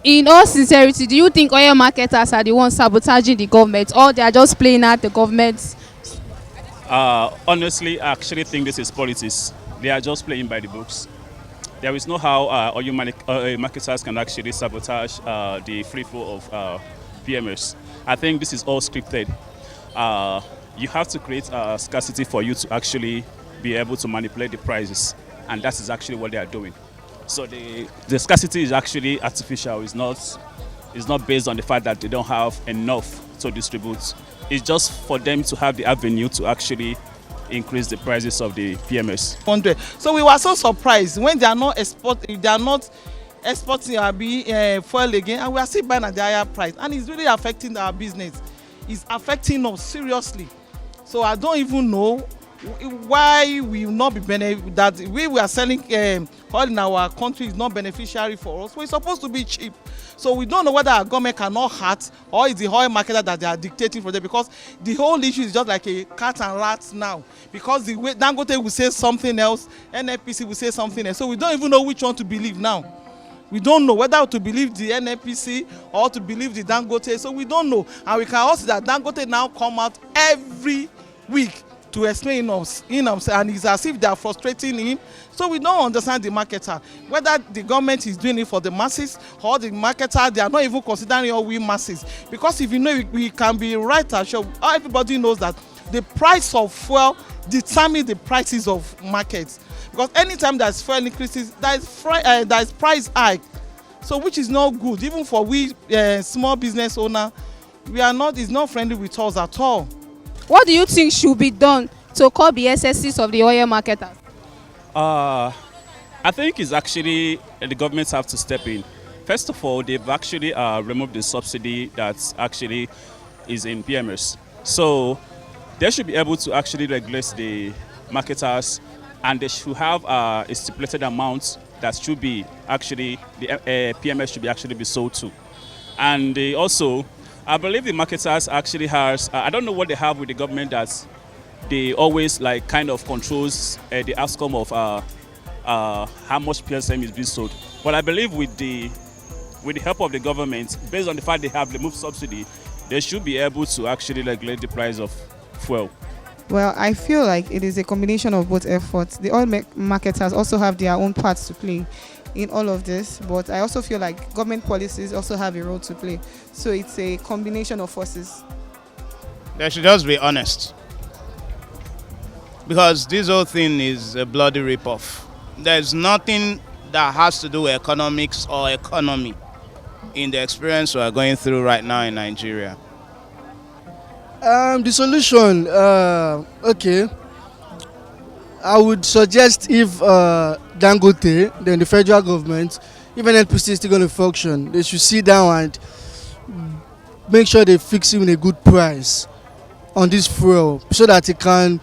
In all sincerity, do you think oil marketers are the ones sabotaging the government, or they are just playing out the government? Honestly, I actually think this is politics. They are just playing by the books. There is no how marketers can actually sabotage the free flow of PMS. I think this is all scripted. You have to create scarcity for you to actually be able to manipulate the prices, and that is actually what they are doing. So the scarcity is actually artificial. It's not based on the fact that they don't have enough to distribute. It's just for them to have the avenue to actually increase the prices of the PMS. 100. So we were so surprised when they are not exporting our fuel again, and we are still buying at the higher price, and it's really affecting our business. It's affecting us seriously. So I don't even know why we will not be that we are selling oil in our country is not beneficiary for us. We're supposed to be cheap. So we don't know whether our government cannot hurt, or it's the oil marketer that they are dictating for them, because the whole issue is just like a cat and rat now, because the way Dangote will say something else, NNPC will say something else, so we don't even know which one to believe now. We don't know whether to believe the NNPC or to believe the Dangote, so we don't know. And we can also see that Dangote now come out every week to explain and it's as if they are frustrating him. So we don't understand the marketer, whether the government is doing it for the masses or the marketer. They are not even considering all we masses, because if you know, we can be right and sure everybody knows that the price of fuel determines the prices of markets, because anytime there's fuel increases, there is price hike, so which is not good. Even for we small business owner, it's not friendly with us at all. What do you think should be done to curb the excesses of the oil marketers? I think it's actually the governments have to step in. First of all, they've actually removed the subsidy that actually is in PMS. So they should be able to actually regulate the marketers, and they should have a stipulated amount that should be actually the PMS should be actually be sold to. And they also, I believe the marketers actually has, I don't know what they have with the government that they always like kind of controls the outcome of how much PSM is being sold. But I believe with the help of the government, based on the fact they have removed subsidy, they should be able to actually regulate the price of fuel. Well, I feel like it is a combination of both efforts. The oil marketers also have their own parts to play in all of this, but I also feel like government policies also have a role to play. So it's a combination of forces. They should just be honest, because this whole thing is a bloody rip-off. There's nothing that has to do with economics or economy in the experience we are going through right now in Nigeria. The solution, okay, I would suggest if Dangote, then the federal government, even NPC is still going to function, they should sit down and make sure they fix even a good price on this fuel, so that it can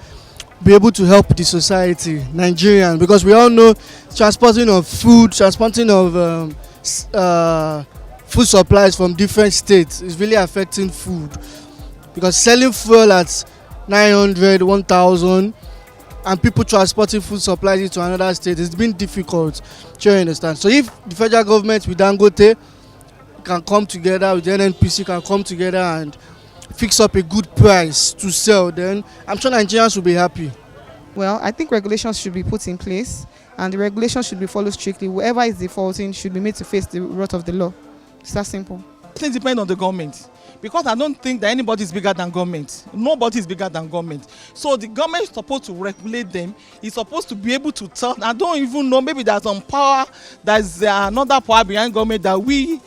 be able to help the society, Nigerian, because we all know transporting of food, transporting of food supplies from different states is really affecting food, because selling fuel at 900, 1,000, and people transporting food supplies into another state, it's been difficult. Do you understand? So if the federal government with Dangote can come together, with the NNPC can come together and fix up a good price to sell, then I'm sure Nigerians will be happy. Well, I think regulations should be put in place, and the regulations should be followed strictly. Whoever is defaulting should be made to face the wrath of the law. It's that simple. Things depend on the government, because I don't think that anybody is bigger than government. Nobody is bigger than government. So the government is supposed to regulate them. It's supposed to be able to tell. I don't even know, maybe there's some power, there's another power behind government that we,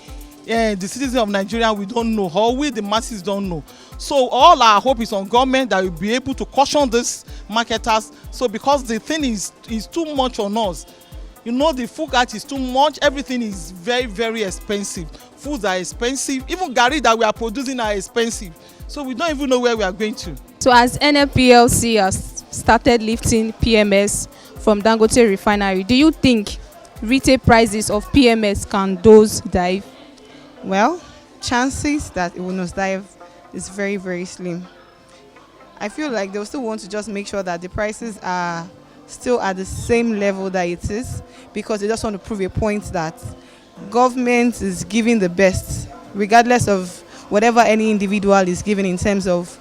the citizens of Nigeria, we don't know, or we the masses don't know. So all our hope is on government that will be able to caution these marketers. So because the thing is too much on us. You know, the food art is too much. Everything is very, very expensive. Foods are expensive. Even garri that we are producing are expensive. So we don't even know where we are going to. So as NNPLC has started lifting PMS from Dangote refinery, do you think retail prices of PMS can those dive? Well, chances that it will not dive is very, very slim. I feel like they'll still want to just make sure that the prices are still at the same level that it is, because they just want to prove a point that government is giving the best, regardless of whatever any individual is giving in terms of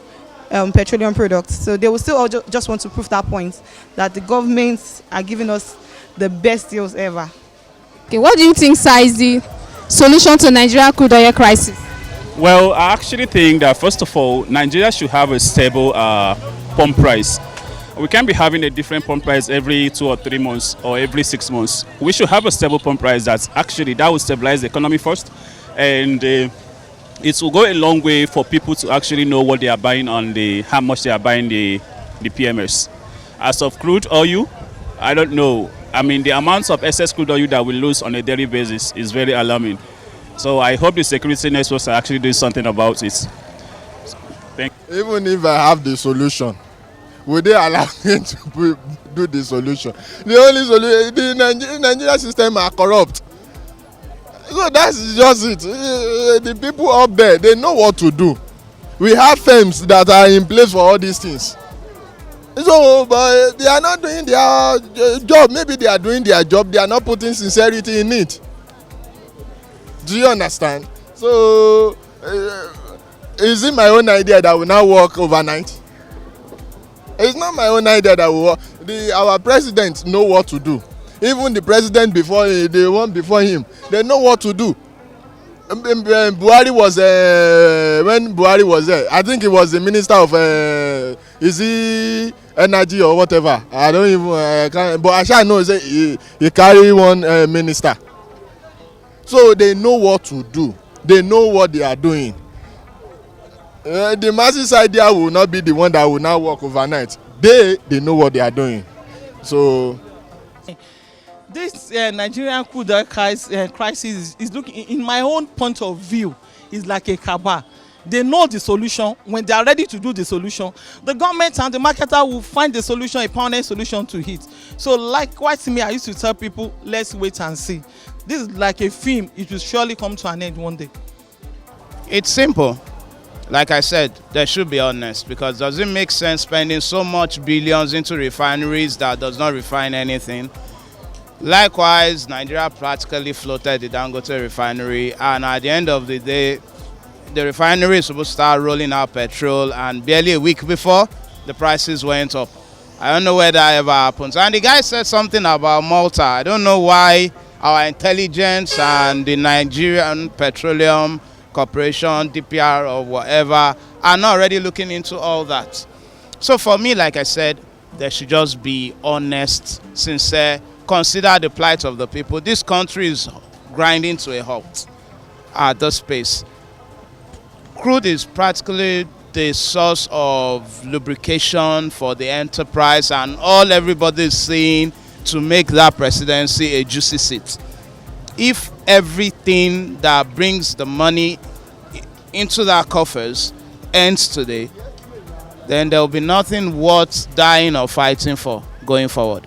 petroleum products. So they will still all just want to prove that point, that the governments are giving us the best deals ever. Okay, what do you think, sir, is the solution to Nigeria crude oil crisis? Well, I actually think that first of all, Nigeria should have a stable pump price. We can't be having a different pump price every 2 or 3 months or every 6 months. We should have a stable pump price that will stabilize the economy first, and it will go a long way for people to actually know what they are buying on how much they are buying the PMS. As of crude oil, I don't know. I mean, the amounts of excess crude oil that we lose on a daily basis is very alarming. So I hope the security networks are actually doing something about it. Even if I have the solution, would they allow me to do the solution? The only solution, the Nigerian system are corrupt. So that's just it. The people up there, they know what to do. We have firms that are in place for all these things. So, but they are not doing their job. Maybe they are doing their job. They are not putting sincerity in it. Do you understand? So, is it my own idea that will now work overnight? It's not my own idea that will work. Our president know what to do. Even the president before, the one before him, they know what to do. Buhari was when Buhari was there, I think he was the minister of is he energy or whatever. I don't even but I shall know he carry one minister. So they know what to do. They know what they are doing. The masses idea will not be the one that will now work overnight. They know what they are doing. So this Nigerian crude oil crisis is looking, in my own point of view, is like a cabal. They know the solution. When they are ready to do the solution, the government and the marketer will find the solution, a permanent solution to it. So likewise, me, I used to tell people, let's wait and see. This is like a film. It will surely come to an end one day. It's simple. Like I said, they should be honest, because does it make sense spending so much billions into refineries that does not refine anything? Likewise, Nigeria practically floated the Dangote refinery, and at the end of the day, the refinery is supposed to start rolling out petrol, and barely a week before, the prices went up. I don't know where that ever happens. And the guy said something about Malta. I don't know why our intelligence and the Nigerian Petroleum Corporation, DPR or whatever, are not already looking into all that. So for me, like I said, they should just be honest, sincere, consider the plight of the people. This country is grinding to a halt at this pace. Crude is practically the source of lubrication for the enterprise, and all everybody is saying to make that presidency a juicy seat. If everything that brings the money into their coffers ends today, then there will be nothing worth dying or fighting for going forward.